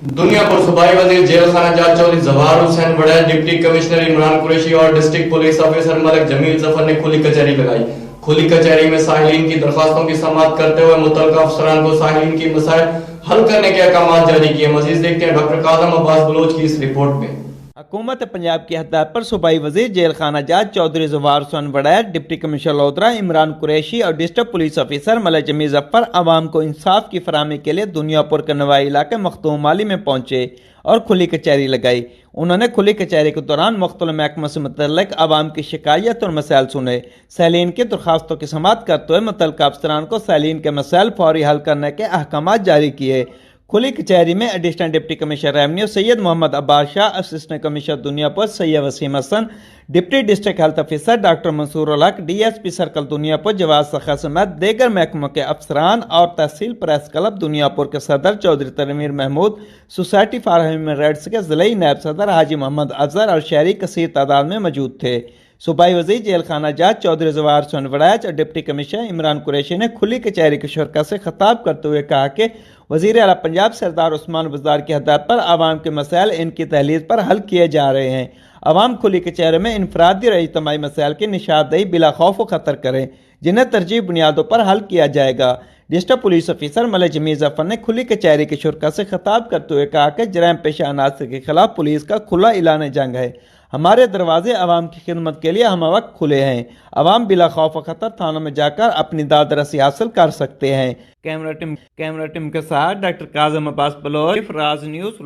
दुनिया पर सूबाई वजीर जेल खाना जात चौधरी जवाहर हुसैन वड़ैल, डिप्टी कमिश्नर इमरान कुरैशी और district police officer Malik Jameel Zafar ने खुली कचहरी लगाई। खुली कचहरी में साहिलीन की दरख्वास्तों की समाअत करते हुए मुतल्लिका अफसरान को साहिलीन की मसाइल हल करने के अहकाम जारी किए। मजीद देखते हैं डॉक्टर कादम अब्बास बलोच की इस रिपोर्ट में। हुकूमत पंजाब की हदायत पर सूबाई वजीर जेल खाना जात चौधरी जवाहर हुसैन वड़ैल, डिप्टी कमिश्नर लोधरा इमरान कुरैशी और district police officer Malik Jameel Zafar आवाम को इंसाफ की फराहमी के लिए दुनियापुर के नवाई इलाके मखदूम माली में पहुंचे और खुली कचहरी लगाई। उन्होंने खुली कचहरी के दौरान मुख्तलिफ महकमों से मुतल्लिक आवाम की शिकायत और मसाइल सुने। सैलीन की दरख्वास्तों की समाअत करते हुए मुतल्लिका अफसरान को सैलीन के मसाइल फौरी हल करने के अहकाम जारी किए। खुली कचहरी में additional deputy commissioner revenue Syed Muhammad Abbas Shah, assistant commissioner Duniyapur Syed Waseem Hasan, deputy district health officer doctor Mansoor ul Haq, DSP circle Duniyapur Jawad सखा समेत देगर महकमों के अफसरान और तहसील प्रेस क्लब दुनियापुर के सदर Chaudhry Tanveer Mahmood, society for human rights के ज़िले नायब सदर हाजी मोहम्मद अजहर और शहरी कसीर तादाद में मौजूद थे। सूबाई वजीर जेल खाना जात चौधरी जवाहर हुसैन वड़ैल और डिप्टी कमिश्नर इमरान कुरैशी ने खुली कचहरी के शुरका से खिताब करते हुए कहा कि वजीर आला पंजाब सरदार उस्मान बुज़दार की हदायत पर आवाम के मसाइल इनकी तहलील पर हल किए जा रहे हैं। आवाम खुली कचहरी में इनफरादी और इज्तिमाई मसाइल की निशानदेही बिला खौफ व खतर करें, जिन्हें तरजीह बुनियादों पर हल किया जाएगा। District police officer Malik Jameel Zafar ने खुली कचहरी के शुरका से खिताब करते हुए कहा कि जराइम पेशा अनासर के खिलाफ पुलिस का खुला ऐलान जंग है। हमारे दरवाजे आवाम की खिदमत के लिए हम वक्त खुले हैं। आवाम बिला खौफ व खतर थानों में जाकर अपनी दाद रसी हासिल कर सकते हैं। कैमरा टीम के साथ डॉक्टर कादम अब्बास बलोच, राज न्यूज़।